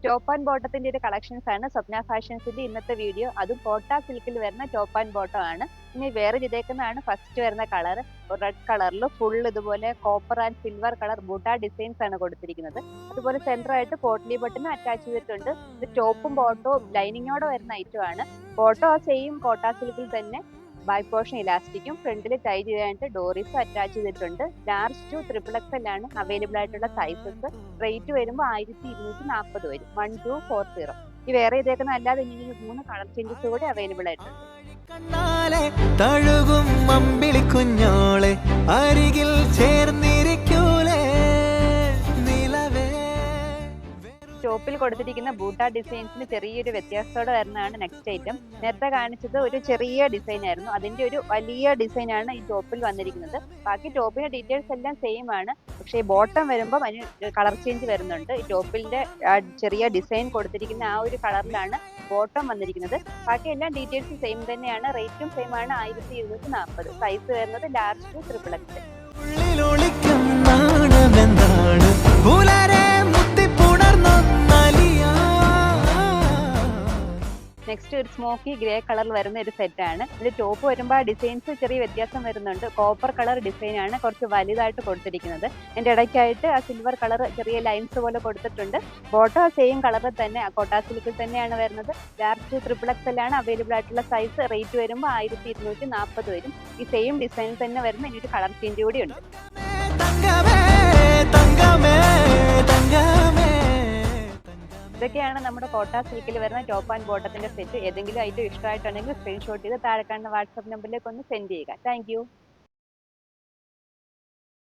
Top and ബോട്ടത്തിന്റെ ഒരു collections ആണ് സ്വപ്ന ഫാഷൻസിന്റെ ഇന്നത്തെ വീഡിയോ. അതും കോട്ട സിൽക്കിൽ വരുന്ന ടോപ്പ് ആൻഡ് ബോട്ടം ആണ്. ഇനി വേറെ ചെയ്തേക്കുന്നതാണ് ഫസ്റ്റ് വരുന്ന കളർ. റെഡ് കളറിൽ ഫുൾ ഇതുപോലെ കോപ്പർ ആൻഡ് സിൽവർ കളർ ബൂട്ട ഡിസൈൻസ് ആണ് കൊടുത്തിരിക്കുന്നത്. അതുപോലെ സെന്റർ ആയിട്ട് പോട്ട്ലി ബട്ടൺ അറ്റാച്ച് ചെയ്തിട്ടുണ്ട്. ഇത് ടോപ്പും ബോട്ടവും ലൈനിങ്ങോടെ വരുന്ന ഐറ്റം ആണ്. ബോട്ടം ആ സെയിം കോട്ട സിൽക്കിൽ തന്നെ ബാക്ക് പോർഷൻ ഇലാസ്റ്റിക്കും ഫ്രണ്ടിൽ ടൈ ചെയ്യാനായിട്ട് ഡോറീസും അറ്റാച്ച് ചെയ്തിട്ടുണ്ട്. ലാർജ് ടു XXL ആണ് അവൈലബിൾ ആയിട്ടുള്ള സൈസസ്. റേറ്റ് വരുമ്പോൾ 1240 വരും. 1240. ഈ വേറെ ഇതേക്കുന്ന അല്ലാതെ ഇനി 3 കളർ ചേഞ്ചസ് കൂടി അവൈലബിൾ ആയിട്ടുണ്ട്. തഴുകും അമ്പിളി കുഞ്ഞോളെ അരികിൽ ചേർന്നിരിക്കൂലേ. ടോപ്പിൽ കൊടുത്തിരിക്കുന്ന ബൂട്ട ഡിസൈൻസിന് ചെറിയൊരു വ്യത്യാസത്തോടെ വരുന്നതാണ് നെക്സ്റ്റ് ഐറ്റം. നേരത്തെ കാണിച്ചത് ഒരു ചെറിയ ഡിസൈൻ ആയിരുന്നു, അതിന്റെ ഒരു വലിയ ഡിസൈൻ ആണ് ഈ ടോപ്പിൽ വന്നിരിക്കുന്നത്. ബാക്കി ടോപ്പിന്റെ ഡീറ്റെയിൽസ് എല്ലാം സെയിം ആണ്, പക്ഷേ ഈ ബോട്ടം വരുമ്പോൾ അതിന് കളർ ചേഞ്ച് വരുന്നുണ്ട്. ഈ ടോപ്പിന്റെ ചെറിയ ഡിസൈൻ കൊടുത്തിരിക്കുന്ന ആ ഒരു കളറിലാണ് ബോട്ടം വന്നിരിക്കുന്നത്. ബാക്കി എല്ലാം ഡീറ്റെയിൽസ് സെയിം തന്നെയാണ്. റേറ്റും സെയിം ആണ്, 1240. സൈസ് വരുന്നത് ലാർജ് ടു XXL. നെക്സ്റ്റ് ഒരു സ്മോക്കി ഗ്രേ കളറിൽ വരുന്ന ഒരു സെറ്റ് ആണ്. ഇതിൽ ടോപ്പ് വരുമ്പോൾ ഡിസൈൻസ് ചെറിയ വ്യത്യാസം വരുന്നുണ്ട്. കോപ്പർ കളർ ഡിസൈൻ ആണ് കുറച്ച് വലുതായിട്ട് കൊടുത്തിരിക്കുന്നത്. അതിന്റെ ഇടയ്ക്കായിട്ട് ആ സിൽവർ കളർ ചെറിയ ലൈൻസ് പോലെ കൊടുത്തിട്ടുണ്ട്. ബോട്ടം ആ സെയിം കളറിൽ തന്നെ കോട്ട സിൽക്കിൽ തന്നെയാണ് വരുന്നത്. ലാർജ് ടു XXL ആണ് അവൈലബിൾ ആയിട്ടുള്ള സൈസ്. റേറ്റ് വരുമ്പോൾ 1240 വരും. ഈ സെയിം ഡിസൈനിൽ തന്നെ വരുന്ന ഇനി ഒരു കളർ ചേഞ്ച് കൂടി ഉണ്ട്. ഇതൊക്കെയാണ് നമ്മുടെ കോട്ട സിൽക്കിൽ വരുന്ന ടോപ്പ് ആൻഡ് ബോട്ടത്തിന്റെ സെറ്റ്. ഏതെങ്കിലും ഐറ്റം ഇഷ്ടമായിട്ടുണ്ടെങ്കിൽ സ്ക്രീൻഷോട്ട് ചെയ്ത് താഴെ കാണുന്ന വാട്സ്ആപ്പ് നമ്പറിലേക്ക് ഒന്ന് സെൻഡ് ചെയ്യുക. താങ്ക്